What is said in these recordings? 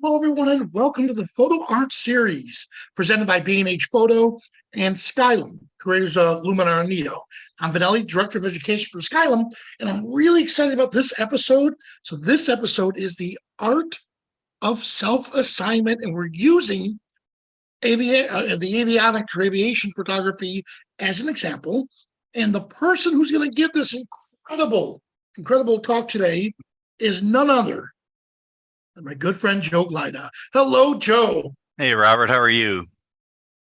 Hello, everyone, and welcome to the Photo Art Series presented by B&H Photo and Skylum, creators of Luminar Neo. I'm Vanelli, Director of Education for Skylum, and I'm really excited about this episode. So this episode is the art of self-assignment, and we're using the avionics or aviation photography as an example. And the person who's going to give this incredible talk today is none other than my good friend Joe Glyda. Hello, Joe. Hey, Robert, how are you?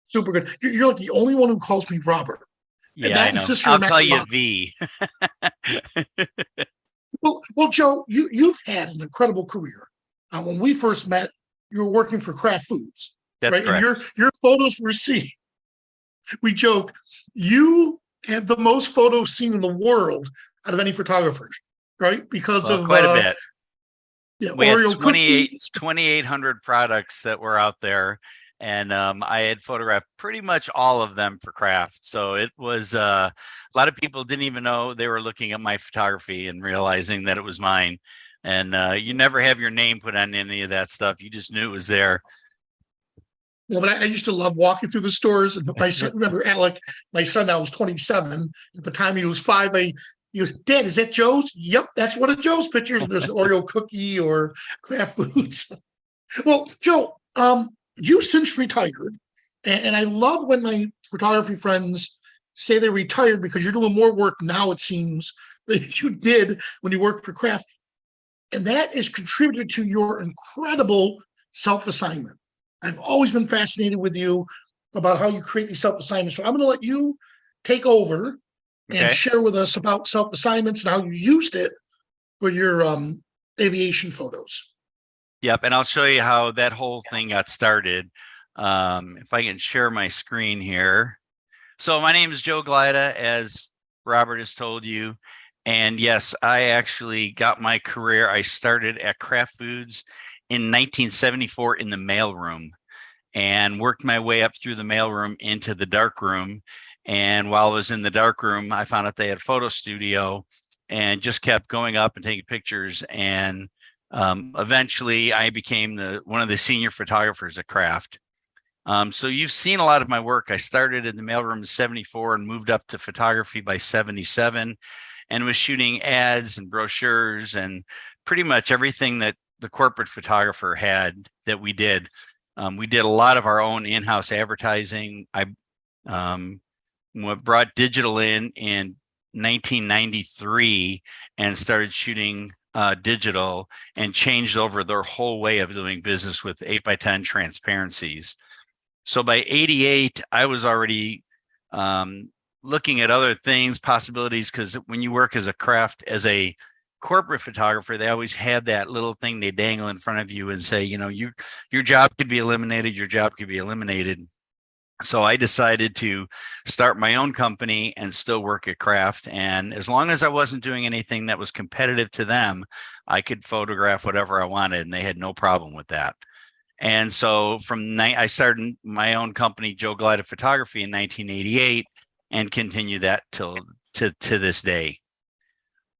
Super good. You're like the only one who calls me Robert. Yeah, I know. I'll call you V. Well, Joe, you've had an incredible career. When we first met, you were working for Kraft Foods. That's right? correct. And your photos were seen. We joke, you have the most photos seen in the world out of any photographers, right? Because of quite a bit. Yeah, we Oreo had cookies. 2,800 products that were out there, and I had photographed pretty much all of them for Kraft. So it was a lot of people didn't even know they were looking at my photography and realizing that it was mine. And you never have your name put on any of that stuff. You just knew it was there. Well, but I used to love walking through the stores. And my son, remember Alec, my son now was 27. At the time he was 5, he goes, Dad, is that Joe's? Yep, that's one of Joe's pictures. There's an Oreo cookie or Kraft Foods. Well, Joe, you since retired, and I love when my photography friends say they're retired because you're doing more work now, it seems, than you did when you worked for Kraft. And that is contributed to your incredible self-assignment. I've always been fascinated with you about how you create these self-assignments. So I'm going to let you take over and share with us about self-assignments and how you used it for your aviation photos. Yep, and I'll show you how that whole thing got started. If I can share my screen here. So my name is Joe Glyda, as Robert has told you. And yes, I actually got my career. I started at Kraft Foods in 1974 in the mailroom and worked my way up through the mailroom into the dark room. And while I was in the dark room, I found out they had a photo studio and just kept going up and taking pictures. And eventually I became one of the senior photographers at Kraft. So you've seen a lot of my work. I started in the mailroom in 74 and moved up to photography by 77 and was shooting ads and brochures and pretty much everything that the corporate photographer had that we did. We did a lot of our own in-house advertising. I brought digital in 1993 and started shooting digital and changed over their whole way of doing business with 8x10 transparencies. So by 88, I was already looking at other things, possibilities, because when you work as a corporate photographer, they always had that little thing they dangle in front of you and say, you know, your job could be eliminated, your job could be eliminated. So I decided to start my own company and still work at Kraft. And as long as I wasn't doing anything that was competitive to them, I could photograph whatever I wanted, and they had no problem with that. And so I started my own company, Joe Glyda Photography, in 1988, and continue that to this day.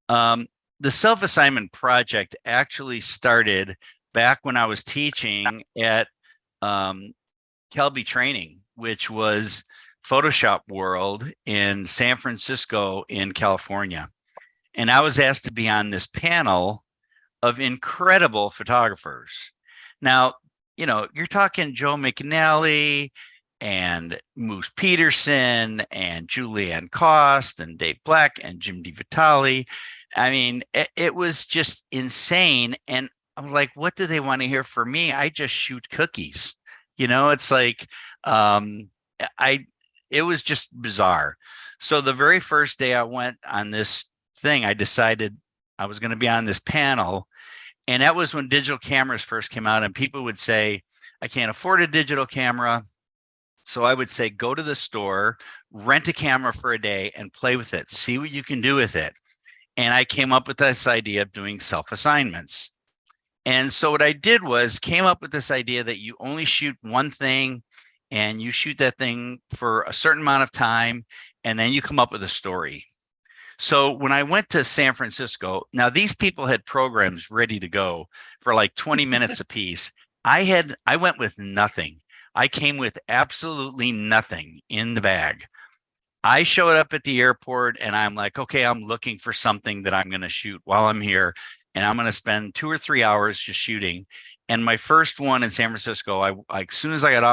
The self-assignment project actually started back when I was teaching at Kelby Training, which was Photoshop World in San Francisco in California. And I was asked to be on this panel of incredible photographers. Now, you know, you're talking Joe McNally and Moose Peterson and Julianne Cost and Dave Black and Jim DiVitale. I mean, it was just insane. And I'm like, what do they want to hear from me? I just shoot cookies. You know, it's like, it was just bizarre. So the very first day I went on this thing, I decided I was going to be on this panel. And that was when digital cameras first came out, and people would say, I can't afford a digital camera. So I would say, go to the store, rent a camera for a day and play with it. See what you can do with it. And I came up with this idea of doing self-assignments. And so what I did was came up with this idea that you only shoot one thing and you shoot that thing for a certain amount of time, and then you come up with a story. So when I went to San Francisco, now these people had programs ready to go for like 20 minutes a piece. I went with nothing. I came with absolutely nothing in the bag. I showed up at the airport and I'm like, okay, I'm looking for something that I'm going to shoot while I'm here. And I'm going to spend 2 or 3 hours just shooting. And my first one in San Francisco, as soon as I got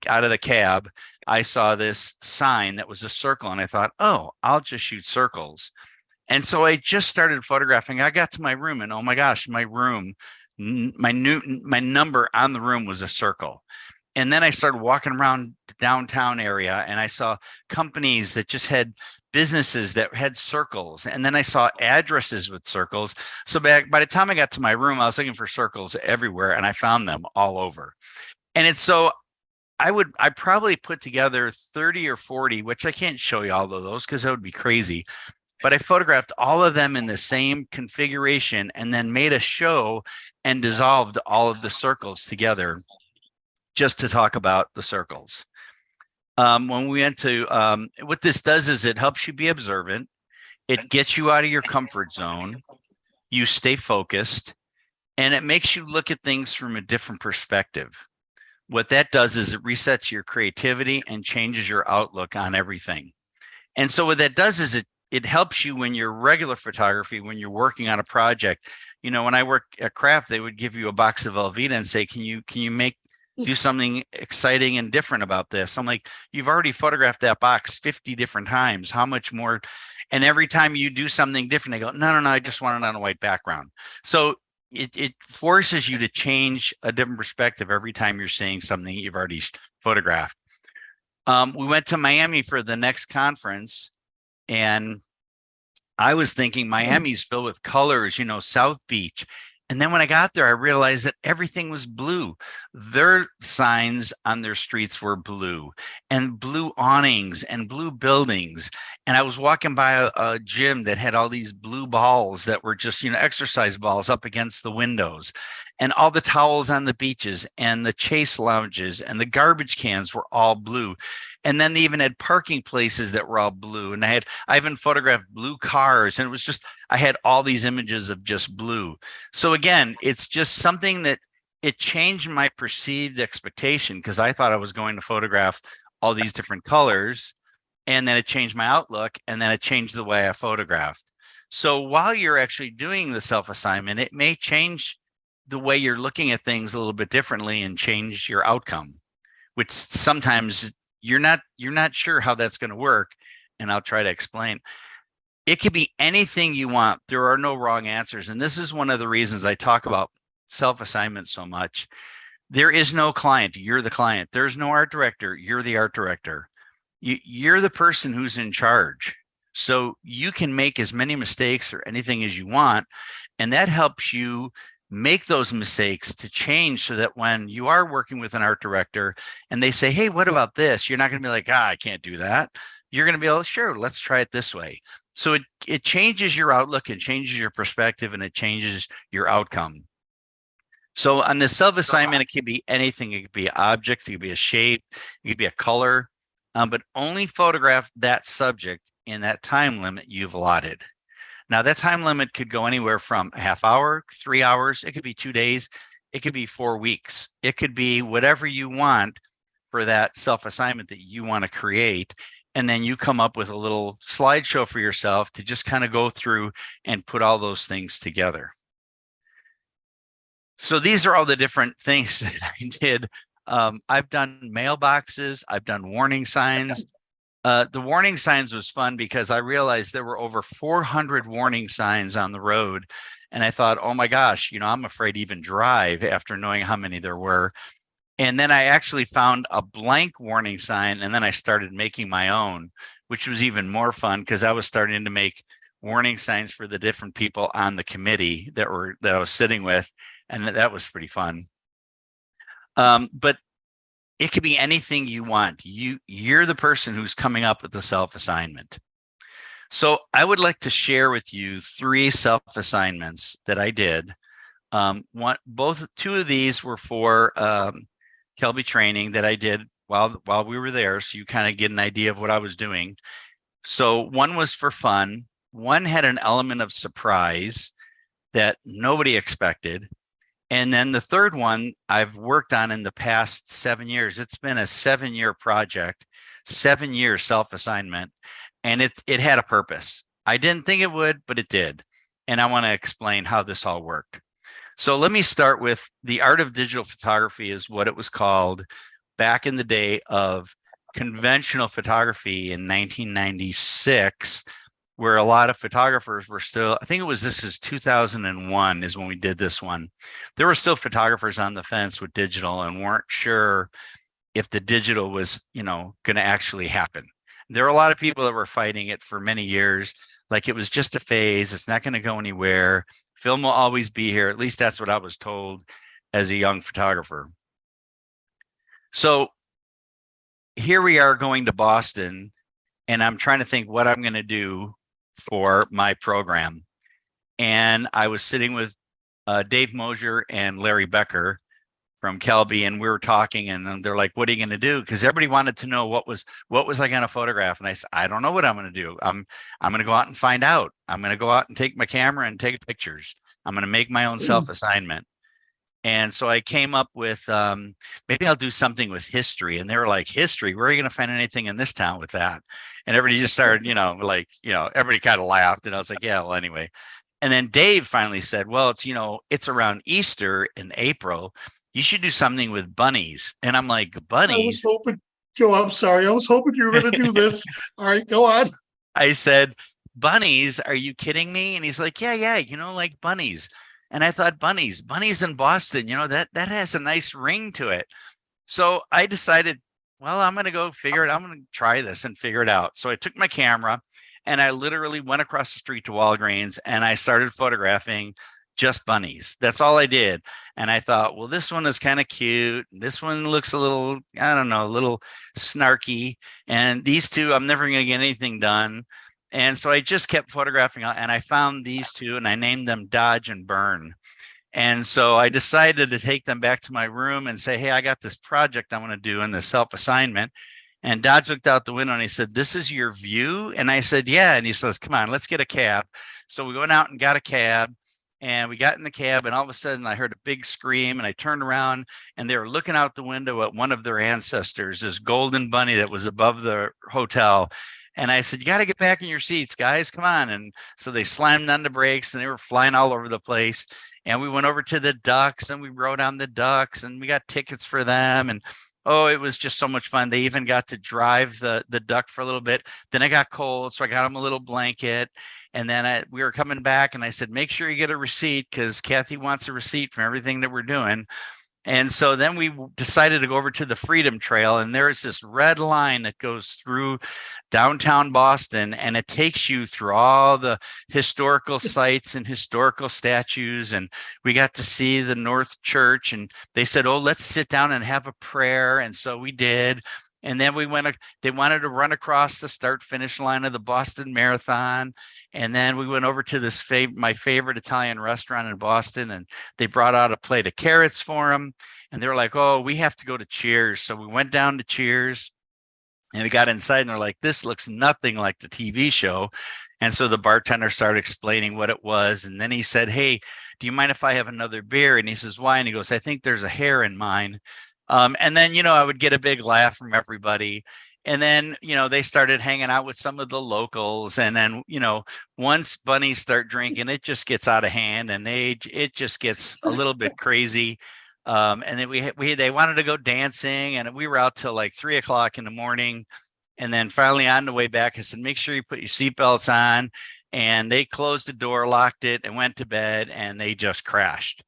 out of the cab, I saw this sign that was a circle. And I thought, oh, I'll just shoot circles. And so I just started photographing. I got to my room and oh my gosh, my room, my number on the room was a circle. And then I started walking around the downtown area and I saw companies that just had businesses that had circles. And then I saw addresses with circles. So by the time I got to my room, I was looking for circles everywhere and I found them all over. And it's so I probably put together 30 or 40, which I can't show you all of those because that would be crazy. But I photographed all of them in the same configuration and then made a show and dissolved all of the circles together just to talk about the circles. When we went to, what this does is it helps you be observant. It gets you out of your comfort zone. You stay focused and it makes you look at things from a different perspective. What that does is it resets your creativity and changes your outlook on everything. And so what that does is it helps you when you're regular photography, when you're working on a project. You know, when I work at craft, they would give you a box of Velveeta and say, can you do something exciting and different about this? I'm like, you've already photographed that box 50 different times. How much more? And every time you do something different, they go, no, I just want it on a white background. So it forces you to change a different perspective every time you're seeing something you've already photographed. We went to Miami for the next conference and I was thinking Miami's filled with colors, you know, South Beach. And then when I got there, I realized that everything was blue. Their signs on their streets were blue and blue awnings and blue buildings. And I was walking by a gym that had all these blue balls that were just, you know, exercise balls up against the windows and all the towels on the beaches and the chase lounges and the garbage cans were all blue. And then they even had parking places that were all blue. And I even photographed blue cars and it was just, I had all these images of just blue. So again, it's just something that it changed my perceived expectation because I thought I was going to photograph all these different colors and then it changed my outlook and then it changed the way I photographed. So while you're actually doing the self-assignment, it may change the way you're looking at things a little bit differently and change your outcome, which sometimes you're not sure how that's going to work. And I'll try to explain. It could be anything you want. There are no wrong answers. And this is one of the reasons I talk about self-assignment so much. There is no client. You're the client. There's no art director. You're the art director. You're the person who's in charge. So you can make as many mistakes or anything as you want. And that helps you make those mistakes to change so that when you are working with an art director and they say, hey, what about this? You're not going to be like, I can't do that. You're going to be like, sure, let's try it this way. So it changes your outlook, it changes your perspective, and it changes your outcome. So on the self-assignment, it could be anything. It could be an object, it could be a shape, it could be a color, but only photograph that subject in that time limit you've allotted. Now that time limit could go anywhere from a half hour, 3 hours, it could be 2 days, it could be 4 weeks. It could be whatever you want for that self-assignment that you want to create. And then you come up with a little slideshow for yourself to just kind of go through and put all those things together. So these are all the different things that I did. I've done mailboxes, I've done warning signs. The warning signs was fun because I realized there were over 400 warning signs on the road. And I thought, oh my gosh, you know, I'm afraid to even drive after knowing how many there were. And then I actually found a blank warning sign and then I started making my own, which was even more fun because I was starting to make warning signs for the different people on the committee that I was sitting with. And that was pretty fun. But it could be anything you want. You're the person who's coming up with the self-assignment. So I would like to share with you 3 self-assignments that I did. Two of these were for Kelby training that I did while we were there. So you kind of get an idea of what I was doing. So one was for fun. One had an element of surprise that nobody expected. And then the third one I've worked on in the past 7 years. It's been a 7-year project, 7-year self-assignment, and it had a purpose. I didn't think it would, but it did. And I want to explain how this all worked. So let me start with the art of digital photography is what it was called back in the day of conventional photography in 1996, where a lot of photographers were still, I think this is 2001 is when we did this one. There were still photographers on the fence with digital and weren't sure if the digital was, going to actually happen. There were a lot of people that were fighting it for many years, like it was just a phase. It's not going to go anywhere. Film will always be here. At least that's what I was told as a young photographer. So here we are going to Boston, and I'm trying to think what I'm going to do for my program. And I was sitting with Dave Mosier and Larry Becker from Kelby, and we were talking, and they're like, "What are you going to do?" Because everybody wanted to know what was I going to photograph, and I said, "I don't know what I'm going to do. I'm going to go out and find out. I'm going to go out and take my camera and take pictures. I'm going to make my own self-assignment." And so I came up with maybe I'll do something with history. And they were like, "History? Where are you going to find anything in this town with that?" And everybody just started, everybody kind of laughed. And I was like, "Yeah, well, anyway." And then Dave finally said, "Well, it's around Easter in April. You should do something with bunnies." And I'm like, I was "Bunnies?" hoping, Joe, I'm sorry. I was hoping you were going to do this. All right, go on. I said, "Bunnies? Are you kidding me?" And he's like, "Yeah, like bunnies." And I thought, bunnies in Boston, that has a nice ring to it. So I decided, well, I'm going to go figure it. I'm going to try this and figure it out. So I took my camera and I literally went across the street to Walgreens and I started photographing just bunnies. That's all I did. And I thought, well, this one is kind of cute. This one looks a little, I don't know, a little snarky. And these two, I'm never going to get anything done. And so I just kept photographing and I found these two and I named them Dodge and Burn. And so I decided to take them back to my room and say, "Hey, I got this project I want to do in the self-assignment." And Dodge looked out the window and he said, "This is your view?" And I said, "Yeah." And he says, "Come on, let's get a cab." So we went out and got a cab and we got in the cab and all of a sudden I heard a big scream and I turned around and they were looking out the window at one of their ancestors, this golden bunny that was above the hotel. And I said, "You got to get back in your seats, guys. Come on." And so they slammed on the brakes and they were flying all over the place. And we went over to the ducks and we rode on the ducks and we got tickets for them. And oh, it was just so much fun. They even got to drive the duck for a little bit. Then I got cold, so I got them a little blanket. And then we were coming back and I said, "Make sure you get a receipt because Kathy wants a receipt from everything that we're doing." And so then we decided to go over to the Freedom Trail, and there is this red line that goes through downtown Boston, and it takes you through all the historical sites and historical statues. And we got to see the North Church, and they said, "Oh, let's sit down and have a prayer." And so we did. And then they wanted to run across the start finish line of the Boston Marathon. And then we went over to my favorite Italian restaurant in Boston, and they brought out a plate of carrots for them. And they were like, "Oh, we have to go to Cheers." So we went down to Cheers and we got inside and they're like, "This looks nothing like the TV show." And so the bartender started explaining what it was. And then he said, "Hey, do you mind if I have another beer?" And he says, "Why?" And he goes, "I think there's a hair in mine." And then, I would get a big laugh from everybody. And then, they started hanging out with some of the locals. And then, once bunnies start drinking, it just gets out of hand and it just gets a little bit crazy. And then they wanted to go dancing and we were out till like 3 o'clock in the morning. And then finally on the way back, I said, "Make sure you put your seatbelts on." And they closed the door, locked it and went to bed and they just crashed.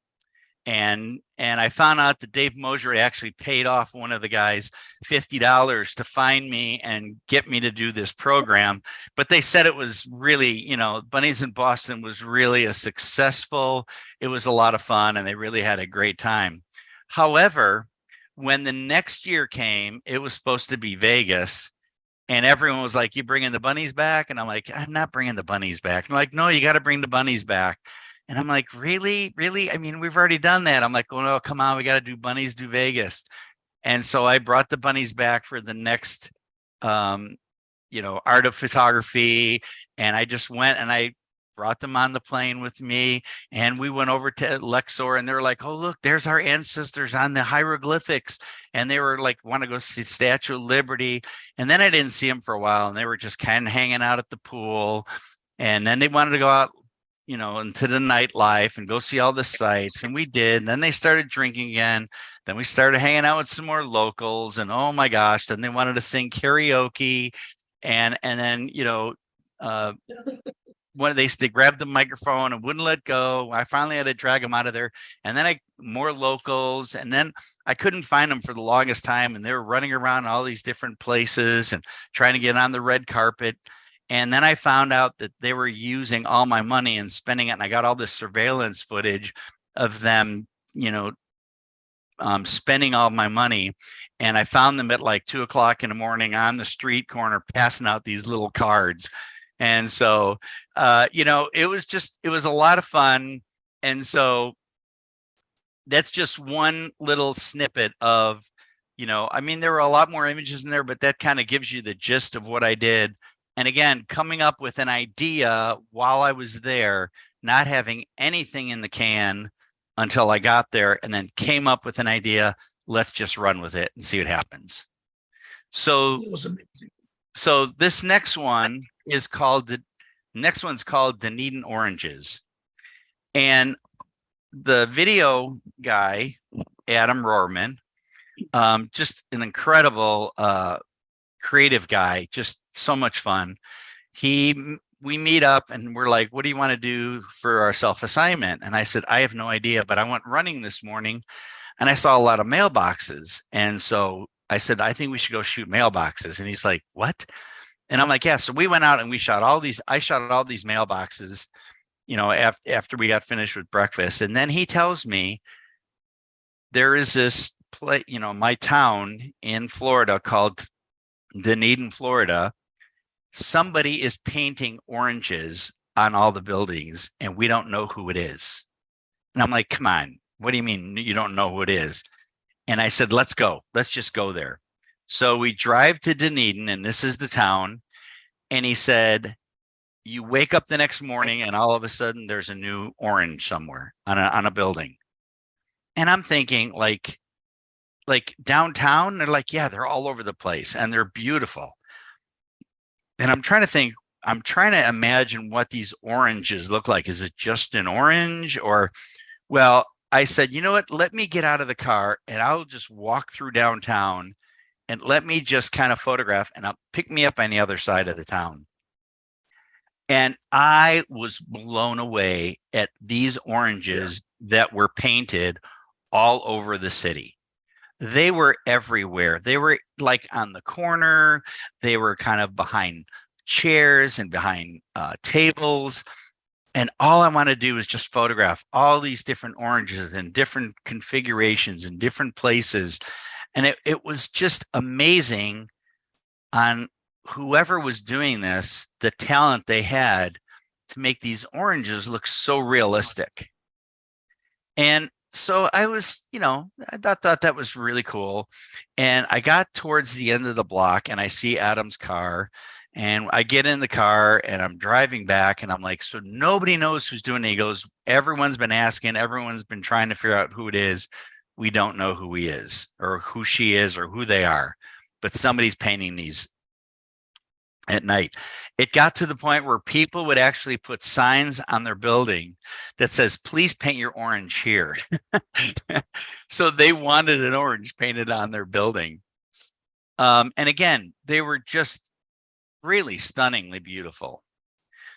And I found out that Dave Mosier actually paid off one of the guys $50 to find me and get me to do this program. But they said it was really, Bunnies in Boston was really a successful, it was a lot of fun and they really had a great time. However, when the next year came, it was supposed to be Vegas. And everyone was like, "You bringing the bunnies back?" And I'm like, "I'm not bringing the bunnies back." And they're like, "No, you got to bring the bunnies back." And I'm like, "Really? Really? I mean, we've already done that." I'm like, "Oh, no, come on. We got to do bunnies, do Vegas." And so I brought the bunnies back for the next, art of photography. And I just went and I brought them on the plane with me, and we went over to Luxor, and they were like, oh, look, there's our ancestors on the hieroglyphics. And they were like, want to go see Statue of Liberty. And then I didn't see them for a while, and they were just kind of hanging out at the pool. And then they wanted to go out, you know, into the nightlife and go see all the sights. And we did. And then they started drinking again. Then we started hanging out with some more locals, and oh my gosh, then they wanted to sing karaoke. And then, you know, when they grabbed the microphone and wouldn't let go. I finally had to drag them out of there. And then more locals. And then I couldn't find them for the longest time. And they were running around all these different places and trying to get on the red carpet. And then I found out that they were using all my money and spending it. And I got all this surveillance footage of them, you know, spending all my money. And I found them at like 2 o'clock in the morning on the street corner, passing out these little cards. And so, you know, it was a lot of fun. And so that's just one little snippet of, you know, I mean, there were a lot more images in there, but that kind of gives you the gist of what I did. And again, coming up with an idea while I was there, not having anything in the can until I got there, and then came up with an idea. Let's just run with it and see what happens. So It was amazing. So this next one is called Dunedin Oranges. And the video guy, Adam Rohrman, just an incredible creative guy, just so much fun. We meet up and we're like, what do you want to do for our self-assignment? And I said, I have no idea, but I went running this morning and I saw a lot of mailboxes. And so I said, I think we should go shoot mailboxes. And he's like, what? And I'm like, yeah. So we went out and I shot all these mailboxes, you know, after we got finished with breakfast. And then he tells me there is this place, you know, my town in Florida called Dunedin, Florida. Somebody is painting oranges on all the buildings and we don't know who it is. And I'm like, come on, what do you mean you don't know who it is? And I said, let's go. Let's just go there. So we drive to Dunedin, and this is the town. And he said, you wake up the next morning and all of a sudden there's a new orange somewhere on a building. And I'm thinking like downtown, they're like, yeah, they're all over the place and they're beautiful. And I'm trying to imagine what these oranges look like. Is it just an orange or, well, I said, you know what, let me get out of the car and I'll just walk through downtown and let me just kind of photograph, and I'll pick me up on the other side of the town. And I was blown away at these oranges that were painted all over the city. They were everywhere. They were like on the corner. They were kind of behind chairs and behind tables. And all I want to do is just photograph all these different oranges and different configurations and different places. And it was just amazing on whoever was doing this, the talent they had to make these oranges look so realistic. And so I was, you know, I thought that was really cool. And I got towards the end of the block and I see Adam's car. And I get in the car and I'm driving back and I'm like, so nobody knows who's doing it. He goes, everyone's been asking, everyone's been trying to figure out who it is. We don't know who he is or who she is or who they are, but somebody's painting these at night. It got to the point where people would actually put signs on their building that says, please paint your orange here. So they wanted an orange painted on their building. And again, they were just really stunningly beautiful.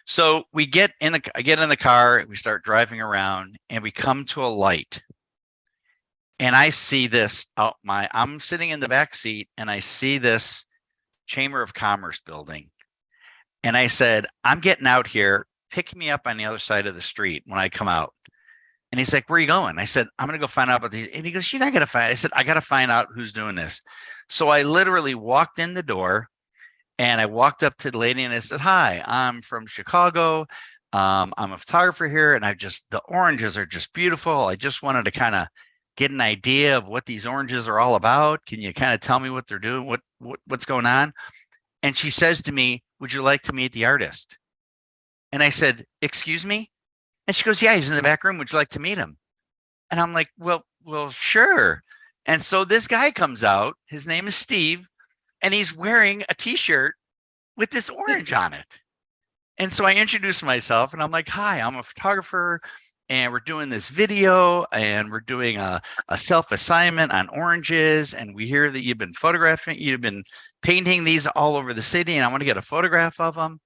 So I get in the car, we start driving around and we come to a light. And I see this I'm sitting in the back seat and I see this Chamber of Commerce building. And I said, I'm getting out here, pick me up on the other side of the street when I come out. And he's like, where are you going? I said, I'm going to go find out about these. And he goes, you're not going to find. I said, I got to find out who's doing this. So I literally walked in the door and I walked up to the lady and I said, hi, I'm from Chicago. I'm a photographer here. And the oranges are just beautiful. I just wanted to kind of get an idea of what these oranges are all about. Can you kind of tell me what they're doing? What's going on? And she says to me, would you like to meet the artist? And I said, excuse me? And she goes, yeah, he's in the back room. Would you like to meet him? And I'm like, well, sure. And so this guy comes out. His name is Steve, and he's wearing a t-shirt with this orange on it. And so I introduced myself and I'm like, hi, I'm a photographer and we're doing this video and we're doing a self-assignment on oranges. And we hear that you've been painting these all over the city and I want to get a photograph of them.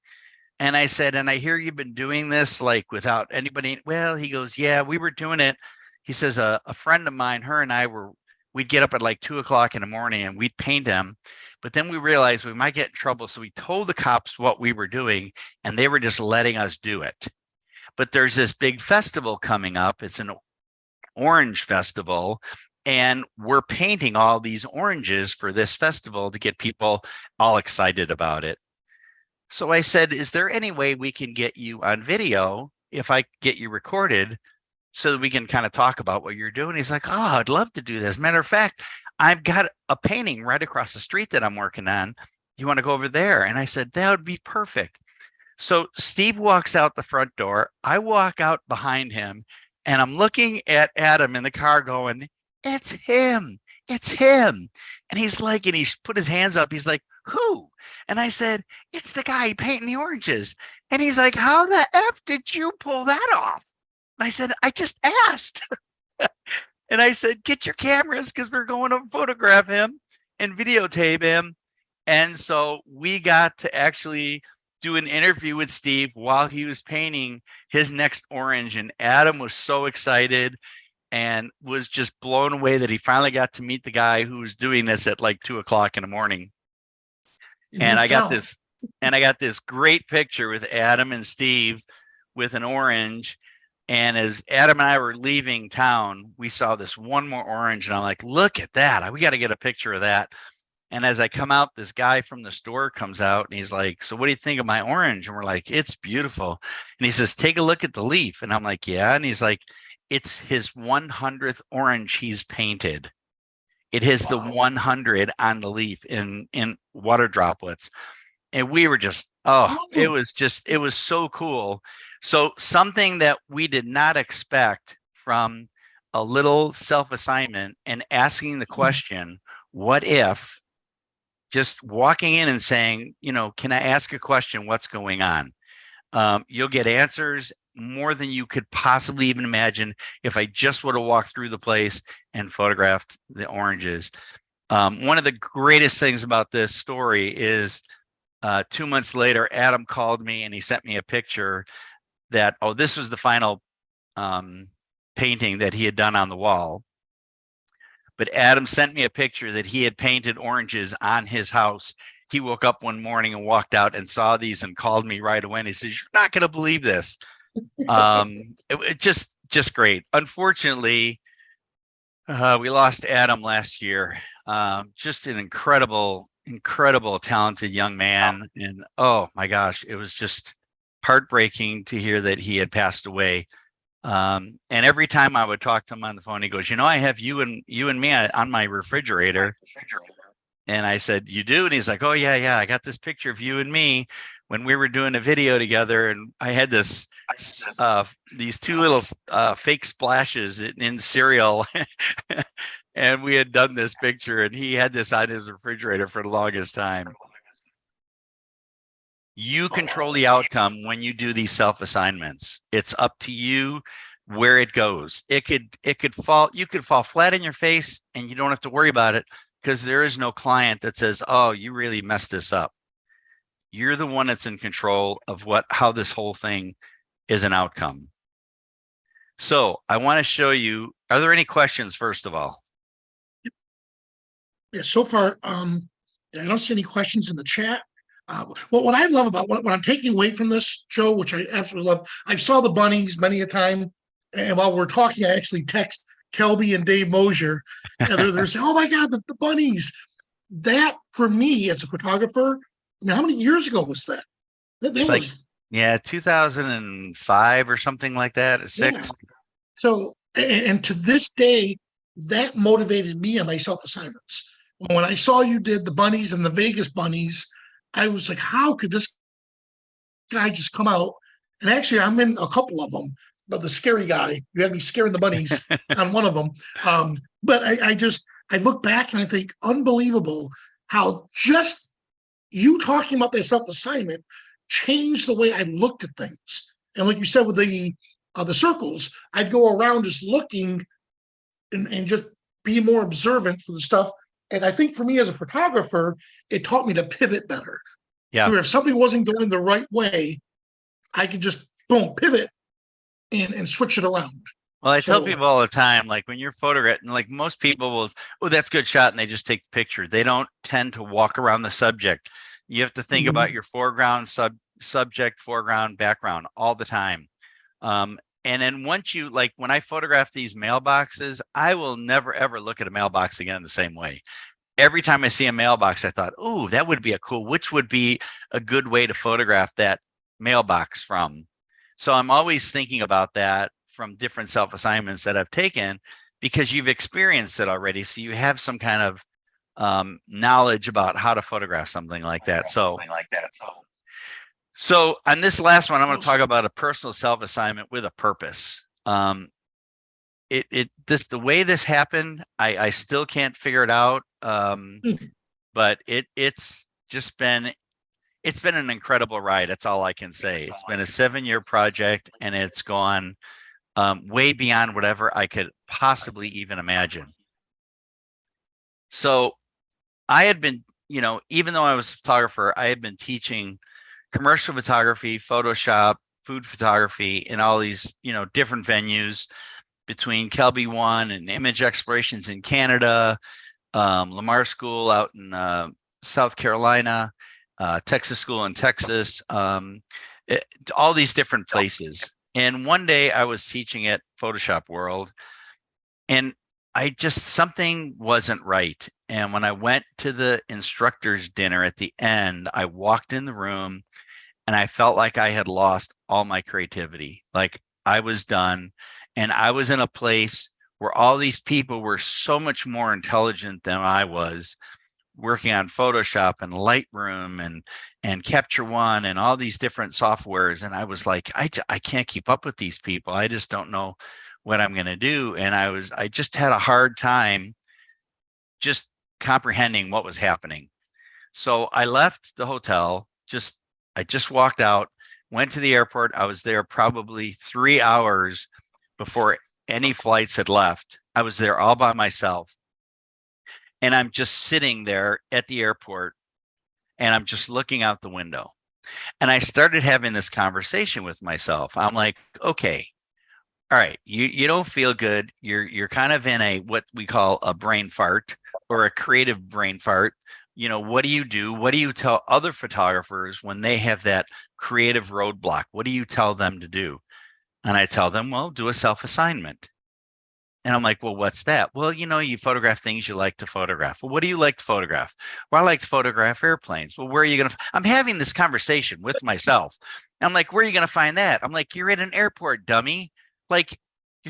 And I said, and I hear you've been doing this like without anybody. Well, he goes, yeah, we were doing it. He says, a friend of mine, her and I we'd get up at like 2:00 in the morning and we'd paint them. But then we realized we might get in trouble. So we told the cops what we were doing and they were just letting us do it. But there's this big festival coming up. It's an orange festival. And we're painting all these oranges for this festival to get people all excited about it. So I said, is there any way we can get you on video if I get you recorded so that we can kind of talk about what you're doing? He's like, oh, I'd love to do this. Matter of fact, I've got a painting right across the street that I'm working on. You want to go over there? And I said, that would be perfect. So Steve walks out the front door. I walk out behind him and I'm looking at Adam in the car going, it's him. It's him. And he's like, and he's put his hands up. He's like, who? And I said, it's the guy painting the oranges. And he's like, how the F did you pull that off? And I said, I just asked. And I said, get your cameras because we're going to photograph him and videotape him. And so we got to actually do an interview with Steve while he was painting his next orange. And Adam was so excited and was just blown away that he finally got to meet the guy who was doing this at like 2:00 in the morning. And I got this great picture with Adam and Steve with an orange. And as Adam and I were leaving town, we saw this one more orange and I'm like, look at that. We got to get a picture of that. And as I come out, this guy from the store comes out and he's like, so what do you think of my orange? And we're like, it's beautiful. And he says, take a look at the leaf. And I'm like, yeah. And he's like, it's his 100th orange he's painted. It has the 100 on the leaf in water droplets. And we were just, it was so cool. So something that we did not expect from a little self-assignment and asking the question, what if, just walking in and saying, can I ask a question? What's going on? You'll get answers more than you could possibly even imagine if I just would have walked through the place and photographed the oranges. One of the greatest things about this story is 2 months later, Adam called me and he sent me a picture that, this was the final painting that he had done on the wall. But Adam sent me a picture that he had painted oranges on his house. He woke up one morning and walked out and saw these and called me right away. And he says, you're not going to believe this. It just great. Unfortunately, we lost Adam last year. Just an incredible, talented young man. And oh my gosh, it was just heartbreaking to hear that he had passed away. And every time I would talk to him on the phone, he goes, I have you and me on my refrigerator. And I said, you do? And he's like, oh yeah. I got this picture of you and me when we were doing a video together. And I had these two little fake splashes in cereal. And we had done this picture and he had this on his refrigerator for the longest time. You control the outcome when you do these self-assignments. It's up to you where it goes. You could fall flat in your face and you don't have to worry about it because there is no client that says, oh, you really messed this up. You're the one that's in control of how this whole thing is an outcome. So I want to show you, are there any questions first of all? Yeah, so far, I don't see any questions in the chat. Well, what I love about what I'm taking away from this, Joe, which I absolutely love, I saw the bunnies many a time. And while we're talking, I actually text Kelby and Dave Mosier. And they're saying, oh my God, the bunnies. That for me as a photographer, I mean, how many years ago was that? That was like, 2005 or something like that, 6. Yeah. So, and to this day, that motivated me on my self-assignments. When I saw you did the bunnies and the Vegas bunnies, I was like, how could this guy just come out And actually, I'm in a couple of them, but the scary guy, you had me scaring the bunnies on one of them. But I look back and I think, unbelievable how just you talking about that self-assignment changed the way I looked at things. And like you said, with the circles, I'd go around just looking and just be more observant for the stuff. And I think for me as a photographer, it taught me to pivot better. Yeah. Where if something wasn't going the right way, I could just boom, pivot and switch it around. Well, I tell people all the time, like when you're photographing, like most people will, oh, that's a good shot, and they just take the picture. They don't tend to walk around the subject. You have to think about your foreground, subject, foreground, background all the time. And then once you, like when I photograph these mailboxes, I will never, ever look at a mailbox again the same way. Every time I see a mailbox, I thought, oh, that would be which would be a good way to photograph that mailbox from. So I'm always thinking about that from different self-assignments that I've taken, because you've experienced it already. So you have some kind of knowledge about how to photograph something like that. So on this last one, I'm going to talk about a personal self-assignment with a purpose. The way this happened, I still can't figure it out. But it's been an incredible ride. That's all I can say. It's been a 7-year project, and it's gone way beyond whatever I could possibly even imagine. So I had been, even though I was a photographer, I had been teaching commercial photography, Photoshop, food photography in all these, different venues between Kelby One and Image Explorations in Canada, Lamar School out in South Carolina, Texas School in Texas, all these different places. And one day I was teaching at Photoshop World, and something wasn't right. And when I went to the instructor's dinner at the end, I walked in the room and I felt like I had lost all my creativity. Like I was done. And I was in a place where all these people were so much more intelligent than I was, working on Photoshop and Lightroom and Capture One and all these different softwares. And I was like, I can't keep up with these people. I just don't know what I'm going to do. And I just had a hard time just comprehending what was happening. So I left the hotel. I just walked out, went to the airport. I was there probably 3 hours before any flights had left. I was there all by myself. And I'm just sitting there at the airport, and I'm just looking out the window. And I started having this conversation with myself. I'm like, okay, all right, you don't feel good. You're kind of in what we call a brain fart, or a creative brain fart. What do you do? What do you tell other photographers when they have that creative roadblock? What do you tell them to do? And I tell them, well, do a self-assignment. And I'm like, well, what's that? Well, you photograph things you like to photograph. Well, what do you like to photograph? Well, I like to photograph airplanes. Well, where are you going to? I'm having this conversation with myself. And I'm like, where are you going to find that? I'm like, you're at an airport, dummy. Like,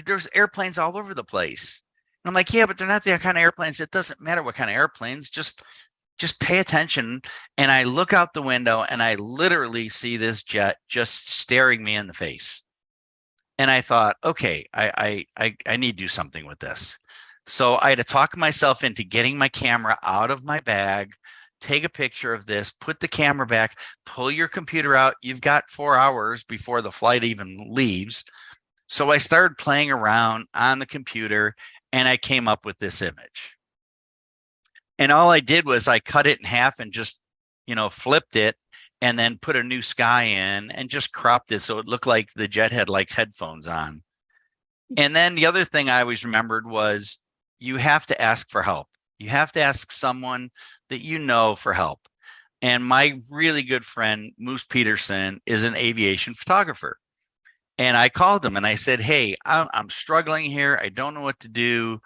there's airplanes all over the place. And I'm like, yeah, but they're not the kind of airplanes. It doesn't matter what kind of airplanes. Just pay attention. And I look out the window, and I literally see this jet just staring me in the face. And I thought, okay, I need to do something with this. So I had to talk myself into getting my camera out of my bag, take a picture of this, put the camera back, pull your computer out. You've got 4 hours before the flight even leaves. So I started playing around on the computer, and I came up with this image. And all I did was I cut it in half and just, flipped it, and then put a new sky in and just cropped it so it looked like the jet had like headphones on. And then the other thing I always remembered was you have to ask for help. You have to ask someone that you know for help. And my really good friend, Moose Peterson, is an aviation photographer. And I called him and I said, hey, I'm struggling here. I don't know what to do.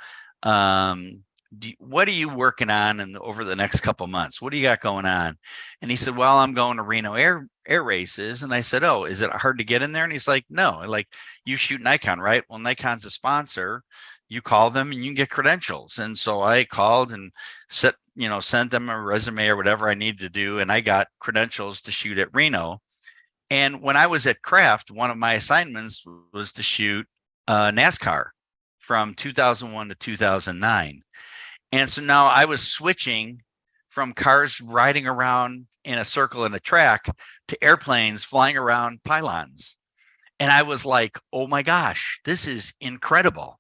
What are you working on over the next couple of months? What do you got going on? And he said, well, I'm going to Reno air races. And I said, oh, is it hard to get in there? And he's like, no, like, you shoot Nikon, right? Well, Nikon's a sponsor. You call them and you can get credentials. And so I called and sent them a resume or whatever I needed to do. And I got credentials to shoot at Reno. And when I was at Kraft, one of my assignments was to shoot NASCAR from 2001 to 2009. And so now I was switching from cars riding around in a circle in a track to airplanes flying around pylons. And I was like, oh my gosh, this is incredible.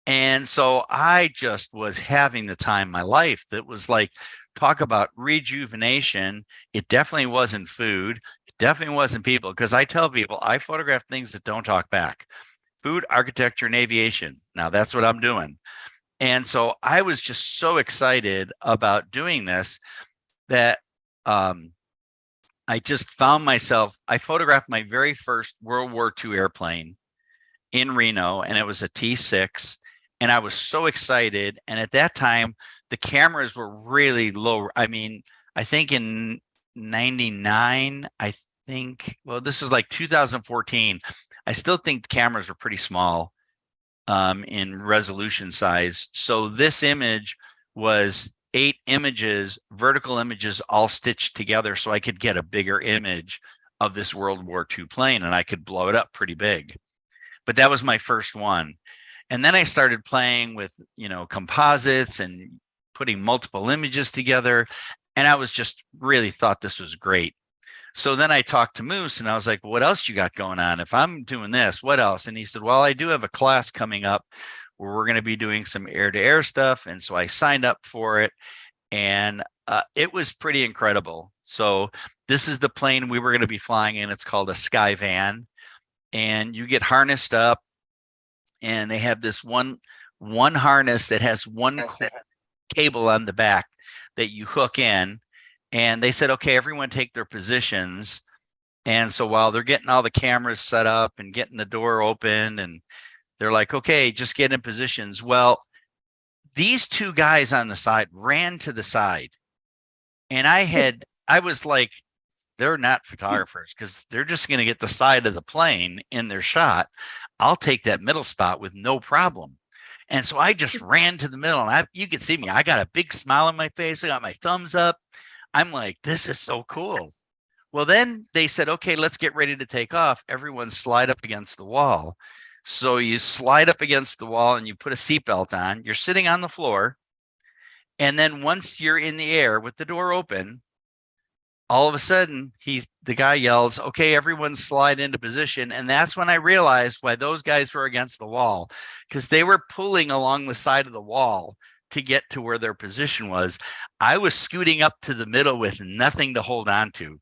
And so I just was having the time of my life. That was like, talk about rejuvenation. It definitely wasn't food. It definitely wasn't people. Because I tell people I photograph things that don't talk back. Food, architecture, and aviation. Now that's what I'm doing. And so I was just so excited about doing this that I just found myself, I photographed my very first World War II airplane in Reno, and it was a T6. And I was so excited. And at that time, the cameras were really low. I mean, I think in 99, well, this was like 2014. I still think the cameras were pretty small in resolution size. So this image was 8 images, vertical images, all stitched together so I could get a bigger image of this World War II plane, and I could blow it up pretty big. But that was my first one. And then I started playing with, composites and putting multiple images together. And I was just really thought this was great. So then I talked to Moose and I was like, what else you got going on? If I'm doing this, what else? And he said, well, I do have a class coming up where we're going to be doing some air-to-air stuff. And so I signed up for it, and it was pretty incredible. So this is the plane we were going to be flying in. It's called a Sky Van, and you get harnessed up, and they have this one harness that has one cable on the back that you hook in. And they said, okay, everyone take their positions. And so while they're getting all the cameras set up and getting the door open, and they're like, okay, just get in positions. Well, these 2 guys on the side ran to the side. And I was like, they're not photographers because they're just going to get the side of the plane in their shot. I'll take that middle spot with no problem. And so I just ran to the middle, and you can see me. I got a big smile on my face. I got my thumbs up. I'm like, this is so cool. Well, then they said, okay, let's get ready to take off. Everyone slide up against the wall. So you slide up against the wall and you put a seatbelt on. You're sitting on the floor. And then once you're in the air with the door open, all of a sudden the guy yells, okay, everyone slide into position. And that's when I realized why those guys were against the wall, because they were pulling along the side of the wall to get to where their position was. I was scooting up to the middle with nothing to hold on to.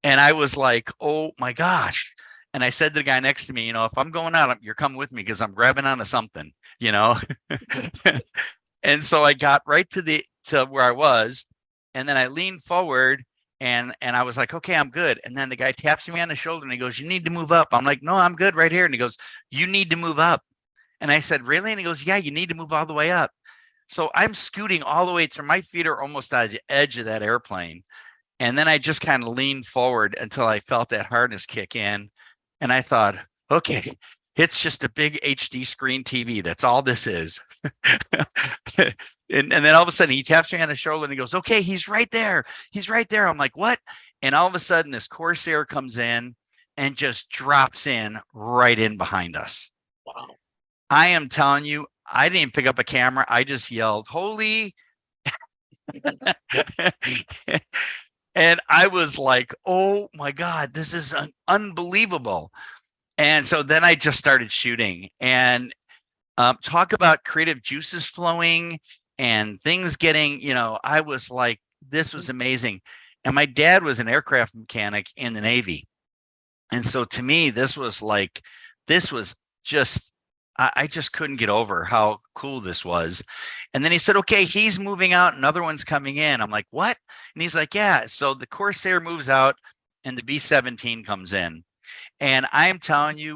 And I was like, oh my gosh. And I said to the guy next to me, if I'm going out, you're coming with me because I'm grabbing onto something, And so I got right to where I was. And then I leaned forward, and I was like, okay, I'm good. And then the guy taps me on the shoulder and he goes, you need to move up. I'm like, no, I'm good right here. And he goes, you need to move up. And I said, really? And he goes, yeah, you need to move all the way up. So I'm scooting all the way to my feet are almost at the edge of that airplane. And then I just kind of leaned forward until I felt that harness kick in. And I thought, okay, it's just a big HD screen TV. That's all this is. And then all of a sudden he taps me on the shoulder and he goes, okay, he's right there. He's right there. I'm like, what? And all of a sudden this Corsair comes in and just drops in right in behind us. Wow. I am telling you, I didn't pick up a camera. I just yelled, holy. And I was like, oh my God, this is unbelievable. And so then I just started shooting, and talk about creative juices flowing and things getting, I was like, this was amazing. And my dad was an aircraft mechanic in the Navy. And so to me, this was just, I just couldn't get over how cool this was. And then he said, okay, he's moving out, another one's coming in. I'm like, what? And he's like, yeah. So the Corsair moves out and the B-17 comes in. And I'm telling you,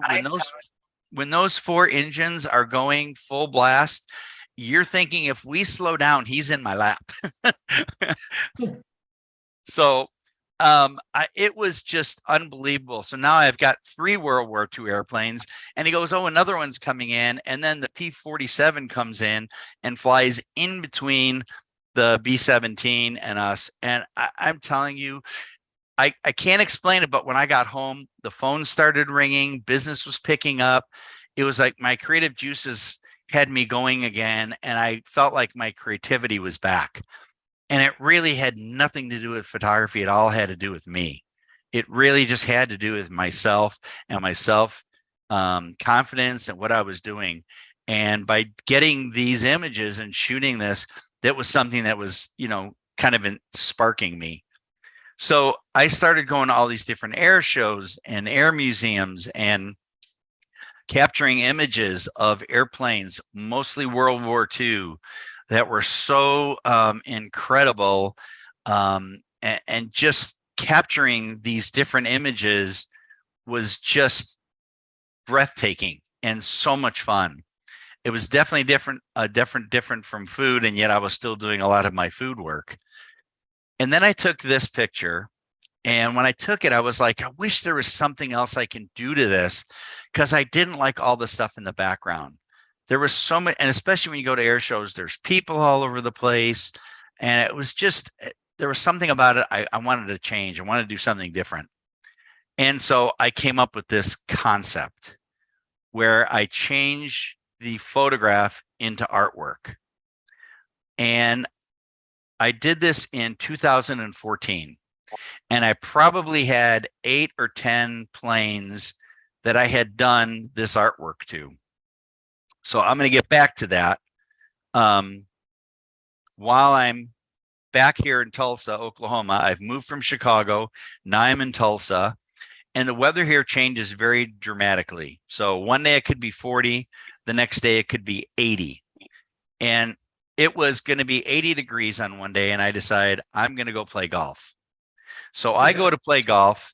when those 4 engines are going full blast, you're thinking if we slow down, he's in my lap. So it was just unbelievable. So now I've got 3 World War II airplanes, and he goes, oh, another one's coming in. And then the P-47 comes in and flies in between the B-17 and us. And I'm telling you, I can't explain it, but when I got home, the phone started ringing, business was picking up. It was like my creative juices had me going again, and I felt like my creativity was back. And it really had nothing to do with photography. It all had to do with me. It really just had to do with myself and myself confidence and what I was doing. And by getting these images and shooting this, that was something that was, kind of sparking me. So I started going to all these different air shows and air museums and capturing images of airplanes, mostly World War II, that were so incredible. And just capturing these different images was just breathtaking and so much fun. It was definitely different from food, and yet I was still doing a lot of my food work. And then I took this picture, and when I took it, I was like, I wish there was something else I can do to this, because I didn't like all the stuff in the background. There was so much, and especially when you go to air shows, there's people all over the place. And it was just, there was something about it I wanted to change. I wanted to do something different. And so I came up with this concept where I change the photograph into artwork. And I did this in 2014. And I probably had 8 or 10 planes that I had done this artwork to. So I'm going to get back to that. While I'm back here in Tulsa, Oklahoma, I've moved from Chicago. Now I'm in Tulsa, and the weather here changes very dramatically. So one day it could be 40, the next day it could be 80. And it was going to be 80 degrees on one day, and I decided I'm going to go play golf. So I go to play golf,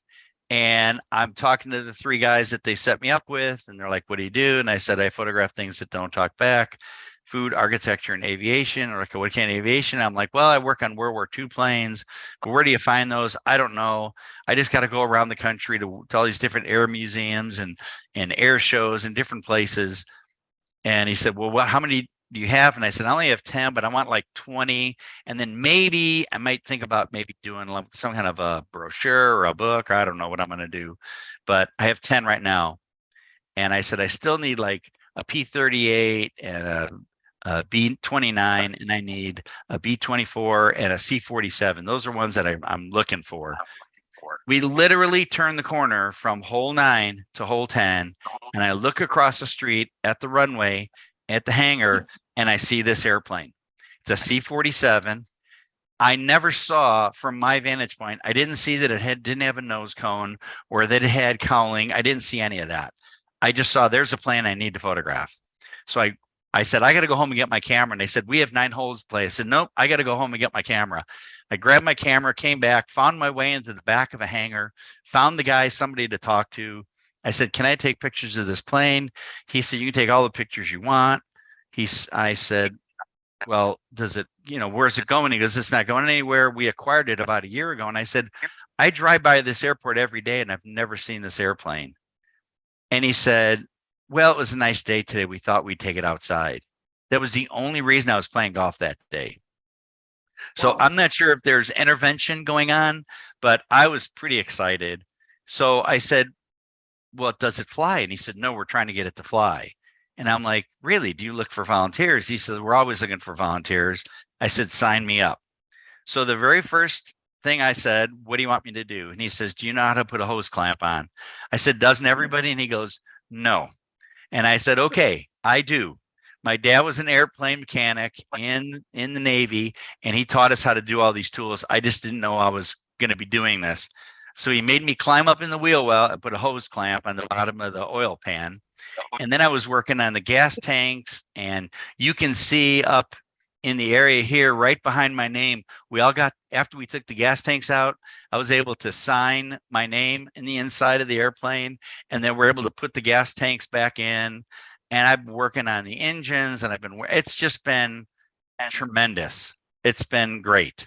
and I'm talking to the 3 guys that they set me up with, and they're like, what do you do? And I said, I photograph things that don't talk back: food, architecture, and aviation. Or like, what kind of aviation? I'm like, well, I work on World War II planes, but where do you find those? I don't know. I just got to go around the country to all these different air museums and air shows and different places. And he said, well, how many do you have? And I said, I only have 10, but I want like 20. And then maybe I might think about maybe doing some kind of a brochure or a book, or I don't know what I'm going to do, but I have 10 right now. And I said, I still need like a P-38 and a B-29, and I need a B-24 and a C-47. Those are ones that I'm looking for. We literally turned the corner from hole 9 to hole 10, and I look across the street at the runway at the hangar, and I see this airplane. It's a C-47. I never saw, from my vantage point, I didn't see that it didn't have a nose cone or that it had cowling. I didn't see any of that. I just saw there's a plane I need to photograph. So I said, I got to go home and get my camera. And they said, we have 9 holes to play. I said, nope, I got to go home and get my camera. I grabbed my camera, came back, found my way into the back of a hangar, found the guy, somebody to talk to. I said, can I take pictures of this plane? He said, you can take all the pictures you want. I said, well, does it, where's it going? He goes, it's not going anywhere. We acquired it about a year ago. And I said, I drive by this airport every day, and I've never seen this airplane. And he said, well, it was a nice day today. We thought we'd take it outside. That was the only reason I was playing golf that day. So wow. I'm not sure if there's intervention going on, but I was pretty excited. So I said, well, does it fly? And he said, no, we're trying to get it to fly. And I'm like, really? Do you look for volunteers? He said, we're always looking for volunteers. I said, sign me up. So the very first thing I said, what do you want me to do? And he says, do you know how to put a hose clamp on? I said, doesn't everybody? And he goes, no. And I said, okay, I do. My dad was an airplane mechanic in the Navy, and he taught us how to do all these tools. I just didn't know I was going to be doing this. So he made me climb up in the wheel well and put a hose clamp on the bottom of the oil pan. And then I was working on the gas tanks, and you can see up in the area here right behind my name, we all got, after we took the gas tanks out, I was able to sign my name in the inside of the airplane, and then we're able to put the gas tanks back in. And I've been working on the engines, and it's just been tremendous. It's been great.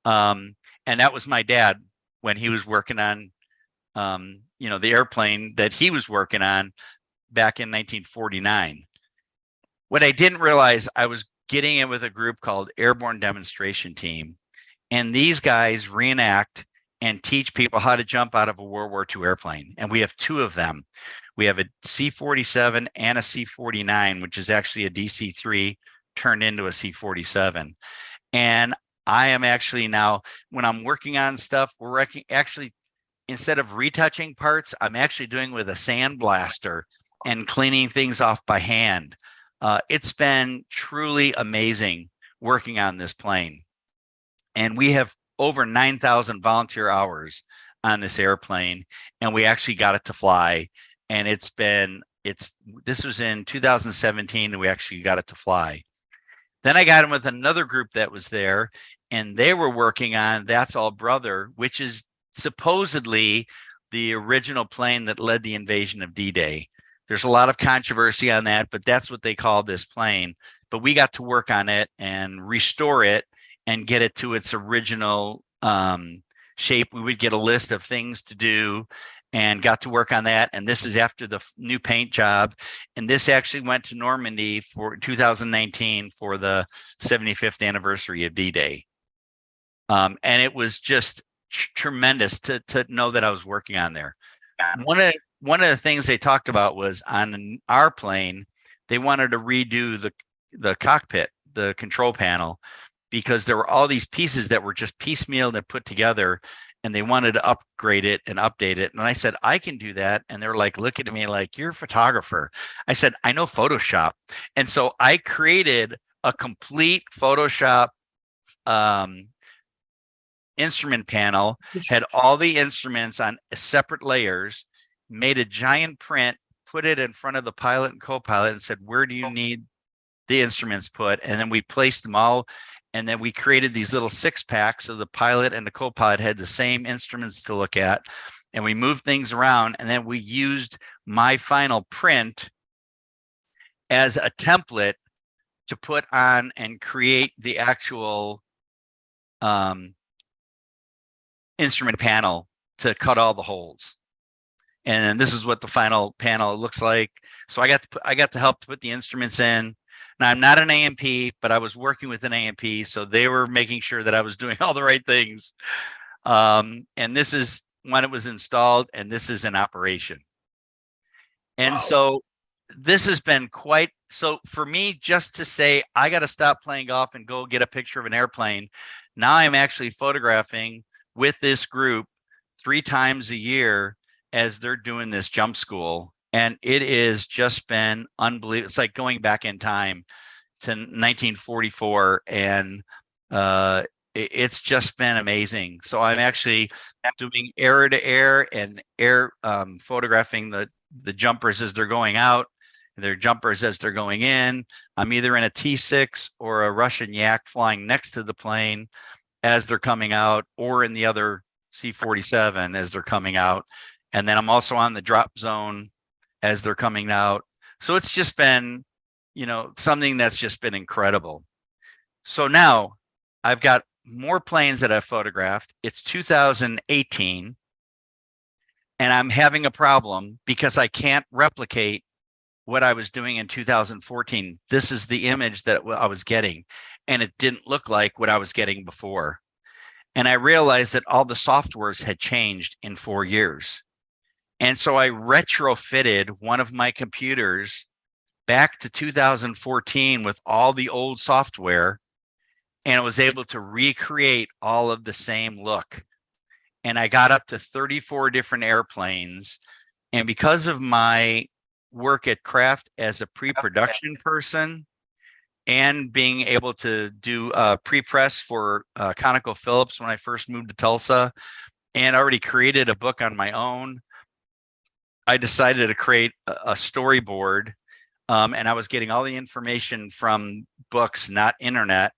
And that was my dad when he was working on, the airplane that he was working on back in 1949. What I didn't realize, I was getting in with a group called Airborne Demonstration Team, and these guys reenact and teach people how to jump out of a World War II airplane. And we have two of them. We have a C-47 and a C-49, which is actually a DC-3 turned into a C-47. And I am actually now, when I'm working on stuff, we're actually, instead of retouching parts, I'm actually doing with a sandblaster and cleaning things off by hand. It's been truly amazing working on this plane. And we have over 9,000 volunteer hours on this airplane, and we actually got it to fly. And this was in 2017, and we actually got it to fly. Then I got in with another group that was there, and they were working on That's All Brother, which is supposedly the original plane that led the invasion of D-Day. There's a lot of controversy on that, but that's what they call this plane. But we got to work on it and restore it and get it to its original shape. We would get a list of things to do and got to work on that. And this is after the new paint job. And this actually went to Normandy for 2019 for the 75th anniversary of D-Day. And it was just tremendous to know that I was working on there. One of the things they talked about was on our plane, they wanted to redo the cockpit, the control panel, because there were all these pieces that were just piecemeal and put together, and they wanted to upgrade it and update it. And I said, I can do that. And they're like, looking at me like, you're a photographer. I said, I know Photoshop. And so I created a complete Photoshop instrument panel, had all the instruments on separate layers, made a giant print, put it in front of the pilot and co-pilot and said, where do you need the instruments put? And then we placed them all. And then we created these little 6-packs so the pilot and the co-pilot had the same instruments to look at. And we moved things around. And then we used my final print as a template to put on and create the actual instrument panel to cut all the holes. And this is what the final panel looks like. So I got to help to put the instruments in. Now, I'm not an A&P, but I was working with an A&P, so they were making sure that I was doing all the right things. And this is when it was installed, and this is in operation. And so this has been quite, so for me, just to say, I got to stop playing golf and go get a picture of an airplane. Now I'm actually photographing with this group 3 times a year as they're doing this jump school. And it has just been unbelievable. It's like going back in time to 1944. And it's just been amazing. So I'm actually doing air to air and air photographing the jumpers as they're going out, their jumpers as they're going in. I'm either in a T6 or a Russian Yak flying next to the plane as they're coming out, or in the other C-47 as they're coming out. And then I'm also on the drop zone as they're coming out. So it's just been, something that's just been incredible. So now I've got more planes that I've photographed. It's 2018, and I'm having a problem because I can't replicate what I was doing in 2014. This is the image that I was getting, and it didn't look like what I was getting before. And I realized that all the softwares had changed in 4 years. And so I retrofitted one of my computers back to 2014 with all the old software, and I was able to recreate all of the same look. And I got up to 34 different airplanes. And because of my work at Kraft as a pre-production person and being able to do pre-press for ConocoPhillips when I first moved to Tulsa, and already created a book on my own, I decided to create a storyboard, and I was getting all the information from books, not internet.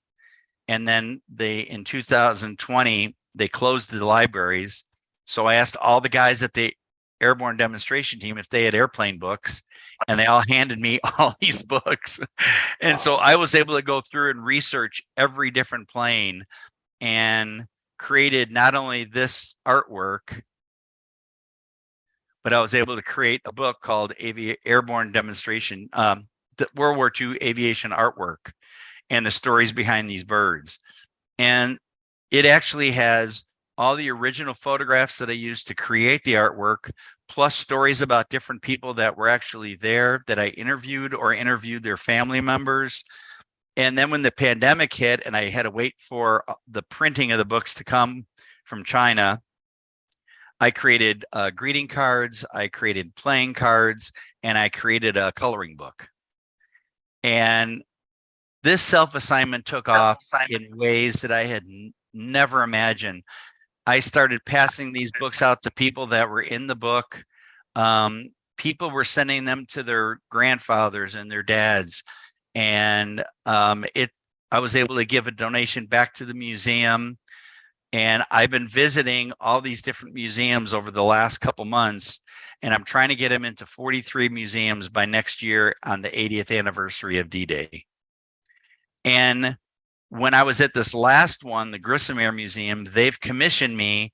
And then in 2020, they closed the libraries. So I asked all the guys at the airborne demonstration team if they had airplane books, and they all handed me all these books. And so I was able to go through and research every different plane and created not only this artwork, but I was able to create a book called Airborne Demonstration, World War II Aviation Artwork, and the stories behind these birds. And it actually has all the original photographs that I used to create the artwork, plus stories about different people that were actually there that I interviewed or interviewed their family members. And then when the pandemic hit and I had to wait for the printing of the books to come from China, I created greeting cards, I created playing cards, and I created a coloring book. And this self-assignment took off in ways that I had never imagined. I started passing these books out to people that were in the book. People were sending them to their grandfathers and their dads. And I was able to give a donation back to the museum. And I've been visiting all these different museums over the last couple months, and I'm trying to get them into 43 museums by next year on the 80th anniversary of D-Day. And when I was at this last one, the Grissom Air Museum, they've commissioned me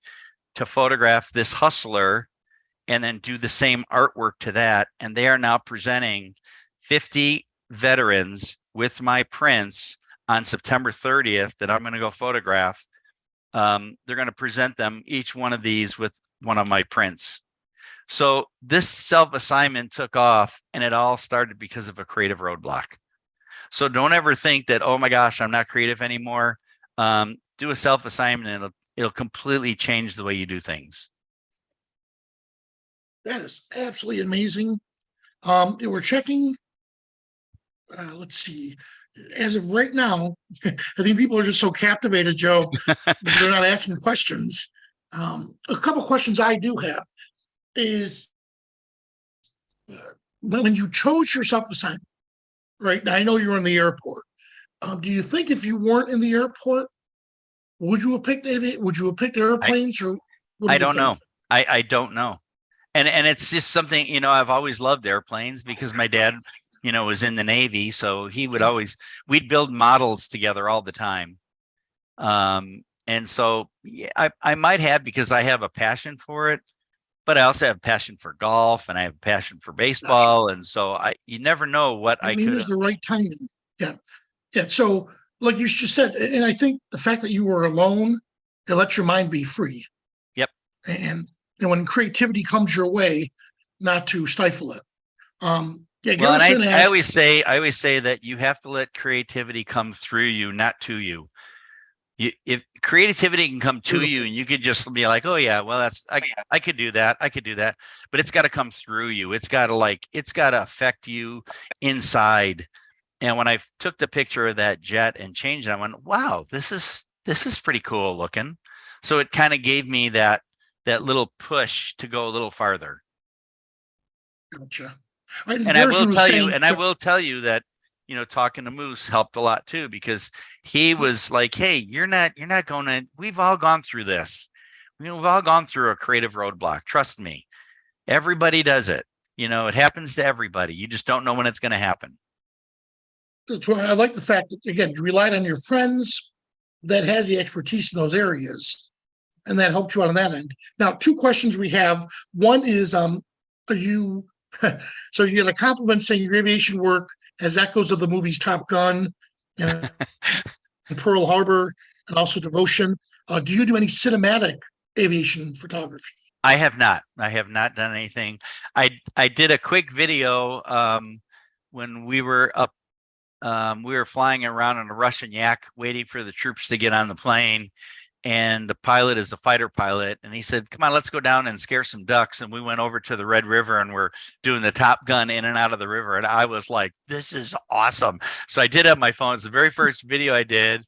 to photograph this hustler and then do the same artwork to that. And they are now presenting 50 veterans with my prints on September 30th that I'm going to go photograph. They're going to present them, each one of these, with one of my prints. So this self-assignment took off, and it all started because of a creative roadblock. So don't ever think that, oh my gosh, I'm not creative anymore. Do a self-assignment, and it'll completely change the way you do things. That is absolutely amazing. We're checking. Let's see. As of right now, I think people are just so captivated, Joe, that they're not asking questions. A couple questions I do have is when you chose your self-assignment, right? Now, I know you're in the airport. Do you think if you weren't in the airport, would you have picked airplanes? I don't know. I don't know. And it's just something, you know, I've always loved airplanes because my dad, you know, was in the Navy. So he would always, we'd build models together all the time. And so yeah, I might have, because I have a passion for it, but I also have a passion for golf, and I have a passion for baseball. And so you never know what I could. There's the right timing. Yeah. Yeah. So like you just said, and I think the fact that you were alone, it lets your mind be free. Yep. And when creativity comes your way, not to stifle it. Yeah, well, and I always say that you have to let creativity come through you, not to you. If creativity can come to you, and you could just be like, oh yeah, well, I could do that. I could do that. But it's got to come through you. It's got to affect you inside. And when I took the picture of that jet and changed it, I went, wow, this is pretty cool looking. So it kind of gave me that little push to go a little farther. Gotcha. And I will tell you that, you know, talking to Moose helped a lot too, because he was like, hey, you're not going to, we've all gone through this. You know, we've all gone through a creative roadblock. Trust me. Everybody does it. You know, it happens to everybody. You just don't know when it's going to happen. That's why I like the fact that, again, you relied on your friends that has the expertise in those areas, and that helped you out on that end. Now, two questions we have. One is, are you, so you get a compliment saying your aviation work has echoes of the movies Top Gun and Pearl Harbor, and also Devotion. Do you do any cinematic aviation photography? I have not. I have not done anything. I did a quick video when we were up. We were flying around in a Russian Yak, waiting for the troops to get on the plane. And the pilot is a fighter pilot. And he said, come on, let's go down and scare some ducks. And we went over to the Red River, and we're doing the Top Gun in and out of the river. And I was like, this is awesome. So I did have my phone. It's the very first video I did.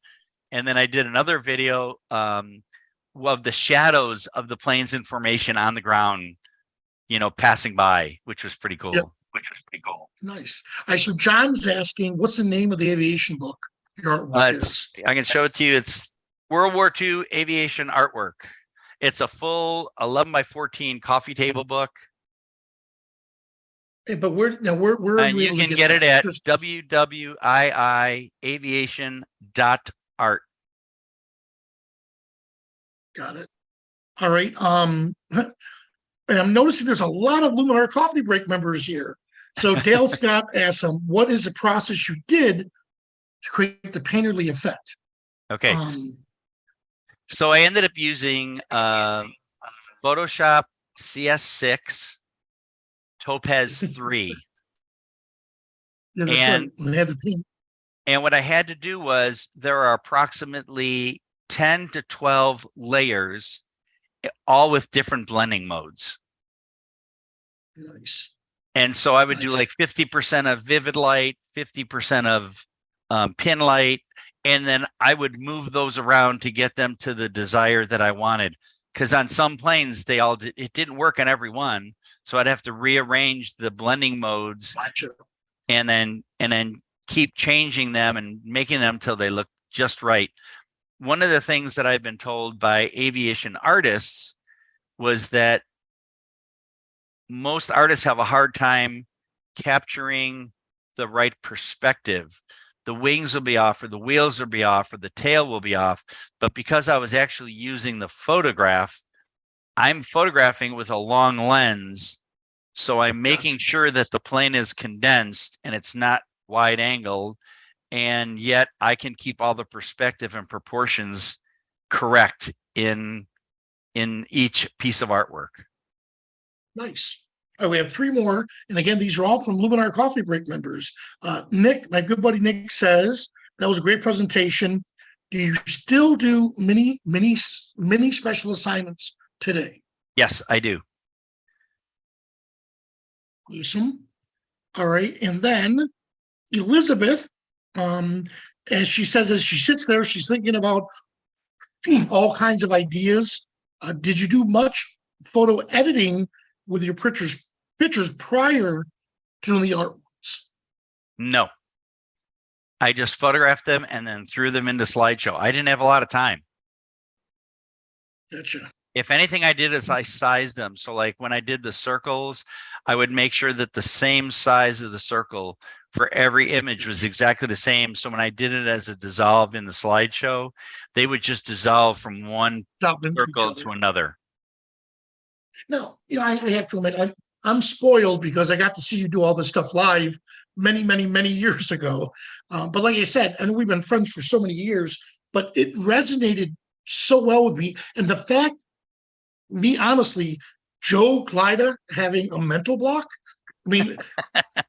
And then I did another video of the shadows of the planes in formation on the ground, you know, passing by, which was pretty cool. Yep. Nice. So John's asking, what's the name of the aviation book your artwork is? I can show it to you. It's World War II aviation artwork. It's a full 11 by 14 coffee table book. Hey, but where and you can get it at www.aviation.art. Got it. All right. And I'm noticing there's a lot of Luminar Coffee Break members here. So Dale Scott asks what is the process you did to create the painterly effect? Okay. So I ended up using Photoshop CS6 Topaz 3. Yeah, that's And right. When they had the paint. And what I had to do was there are approximately 10 to 12 layers, all with different blending modes. Nice. And so I would do Nice. like 50% of vivid light, 50% of pin light, and then I would move those around to get them to the desire that I wanted. Because on some planes, it didn't work on every one, so I'd have to rearrange the blending modes Gotcha. and then keep changing them and making them till they look just right. One of the things that I've been told by aviation artists was that most artists have a hard time capturing the right perspective. The wings will be off, or the wheels will be off, or the tail will be off. But because I was actually using the photograph, I'm photographing with a long lens. So I'm making sure that the plane is condensed and it's not wide angled. And yet I can keep all the perspective and proportions correct in each piece of artwork. Nice. Oh, we have three more. And again, these are all from Luminar Coffee Break members. Nick, my good buddy Nick says, that was a great presentation. Do you still do mini special assignments today? Yes, I do. Awesome. All right. And then Elizabeth, as she says, as she sits there, she's thinking about all kinds of ideas. Did you do much photo editing with your pictures prior to doing the art ones? No, I just photographed them and then threw them into slideshow. I didn't have a lot of time. Gotcha. If anything I did is I sized them. So like when I did the circles, I would make sure that the same size of the circle for every image was exactly the same. So when I did it as a dissolve in the slideshow, they would just dissolve from one circle to another. Now, I have to admit, I'm spoiled because I got to see you do all this stuff live many years ago. But like I said, and we've been friends for so many years, but it resonated so well with me. And the fact, me honestly, Joe Glyda having a mental block, I mean,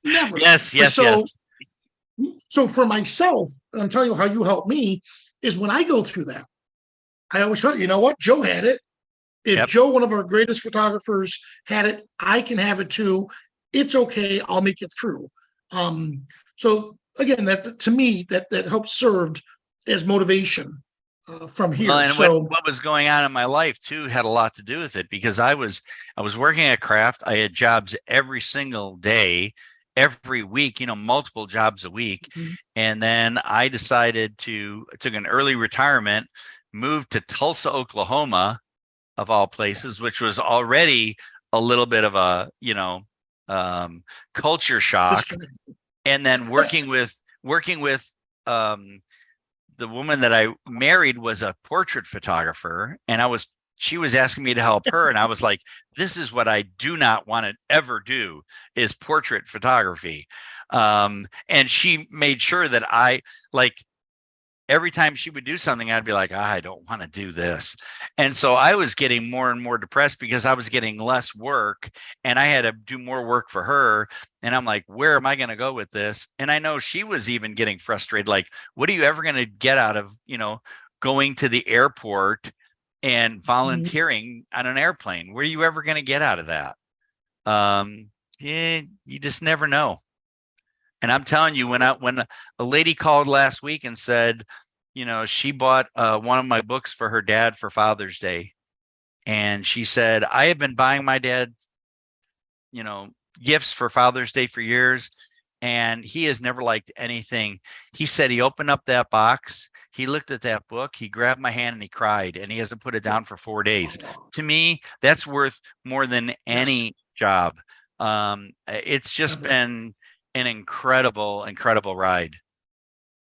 never. Yes. So for myself, and I'm telling you how you help me, is when I go through that, I always thought, you know what, Joe had it. If Joe, one of our greatest photographers, had it, I can have it too. It's okay. I'll make it through. So again, that to me, that helped served as motivation from here. Well, and so what was going on in my life too had a lot to do with it, because I was working at craft. I had jobs every single day, every week, multiple jobs a week. Mm-hmm. And then I decided took an early retirement, moved to Tulsa, Oklahoma, of all places, which was already a little bit of a, culture shock. And then working with the woman that I married was a portrait photographer, and she was asking me to help her. And I was like, this is what I do not want to ever do, is portrait photography. And she made sure that every time she would do something, I'd be like, I don't want to do this. And so I was getting more and more depressed because I was getting less work and I had to do more work for her. And I'm like, where am I going to go with this? And I know she was even getting frustrated. Like, what are you ever going to get out of, going to the airport and volunteering on an airplane? Where are you ever going to get out of that? Yeah, you just never know. And I'm telling you, when a lady called last week and said, she bought one of my books for her dad for Father's Day. And she said, I have been buying my dad, gifts for Father's Day for years, and he has never liked anything. He said he opened up that box, he looked at that book, he grabbed my hand and he cried, and he hasn't put it down for 4 days. To me, that's worth more than any job. It's just been an incredible ride.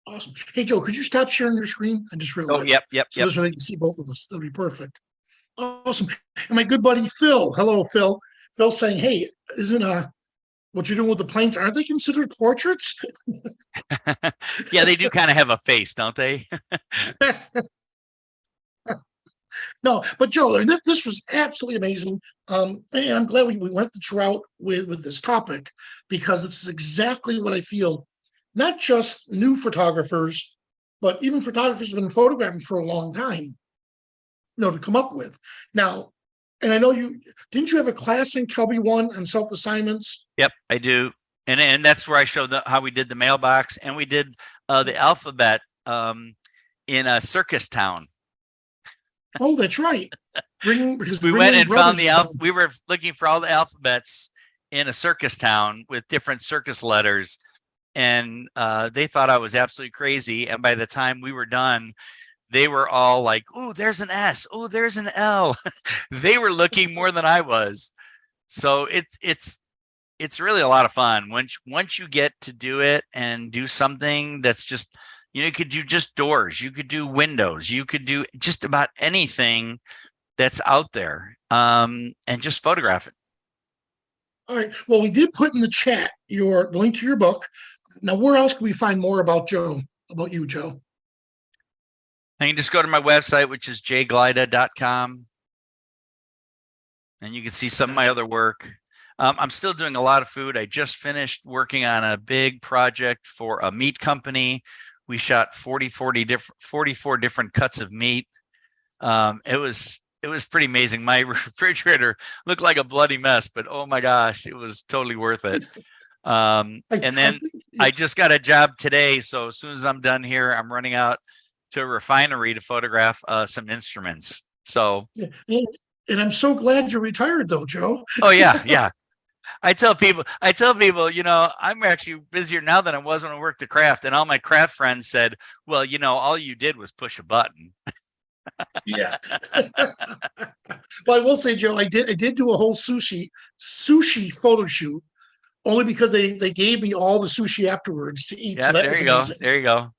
Awesome. Hey, Joe, could you stop sharing your screen? I just realized. Oh, yep. So this way they can see both of us. That'll be perfect. Awesome. And my good buddy, Phil. Hello, Phil. Phil saying, hey, isn't what you're doing with the planes, aren't they considered portraits? Yeah, they do kind of have a face, don't they? No, but Joe, I mean, this was absolutely amazing. And I'm glad we went this route with this topic, because this is exactly what I feel. Not just new photographers, but even photographers who've been photographing for a long time, to come up with. Now, and I know didn't you have a class in Kelby 1 on self assignments? Yep, I do. And that's where I showed how we did the mailbox, and we did the alphabet in a circus town. Oh, that's right. Because We went and found we were looking for all the alphabets in a circus town with different circus letters. And they thought I was absolutely crazy. And by the time we were done, they were all like, "Oh, there's an S. Oh, there's an L." They were looking more than I was. So it's really a lot of fun once you get to do it and do something that's just, you could do just doors, you could do windows, you could do just about anything that's out there, and just photograph it. All right. Well, we did put in the chat the link to your book. Now, where else can we find more about you, Joe? And you can just go to my website, which is jglyda.com, and you can see some of my other work. I'm still doing a lot of food. I just finished working on a big project for a meat company. We shot 44 different cuts of meat. It was pretty amazing. My refrigerator looked like a bloody mess, but oh my gosh, it was totally worth it. And then I just got a job today. So as soon as I'm done here, I'm running out to a refinery to photograph some instruments. So, and I'm so glad you're retired though, Joe. Oh yeah. Yeah. I tell people, I'm actually busier now than I was when I worked at Craft, and all my craft friends said, well, all you did was push a button. Yeah. Well, I will say, Joe, I did do a whole sushi photo shoot, only because they gave me all the sushi afterwards to eat. Yeah, so that there was you go. amazing. There you go.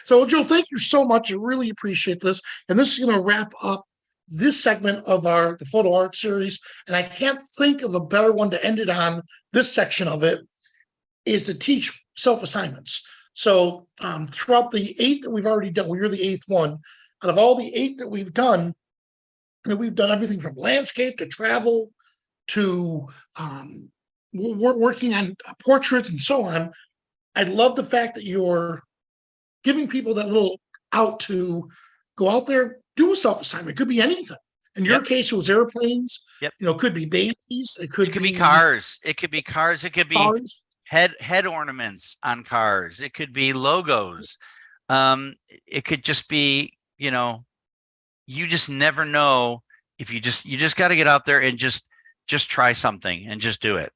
So, Joe, thank you so much. I really appreciate this. And this is going to wrap up this segment of the photo art series. And I can't think of a better one to end it on. This section of it is to teach self-assignments. So throughout the 8 that we've already done, we're the 8th one. Out of all the 8 that we've done everything from landscape to travel to working on portraits and so on. I love the fact that you're giving people that little out to go out there, do a self-assignment. It could be anything. In your case, it was airplanes. Yep. It could be babies. It could be cars. It could be cars. It could be cars. head ornaments on cars. It could be logos. It could just be, you just never know. If you just got to get out there and just try something and just do it.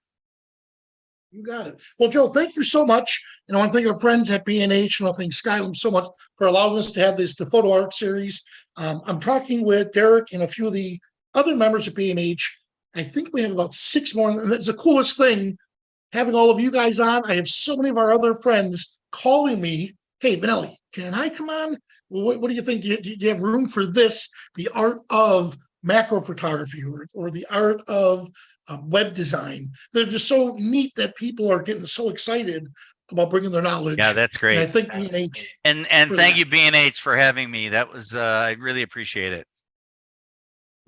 You got it. Well, Joe, thank you so much. And I want to thank our friends at B&H, and I want to thank Skylum so much for allowing us to have the photo art series. I'm talking with Derek and a few of the other members of B&H. I think we have about 6 more. And that's the coolest thing, having all of you guys on. I have so many of our other friends calling me, "Hey, Vanelli, can I come on? Well, what do you think? Do you have room for this, the art of macro photography or the art of web design?" They're just so neat that people are getting so excited about bringing their knowledge. Yeah, that's great. And I think B&H. And thank you, B&H, for having me. That was I really appreciate it.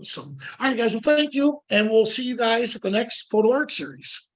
So, all right, guys. Well, thank you, and we'll see you guys at the next photo art series.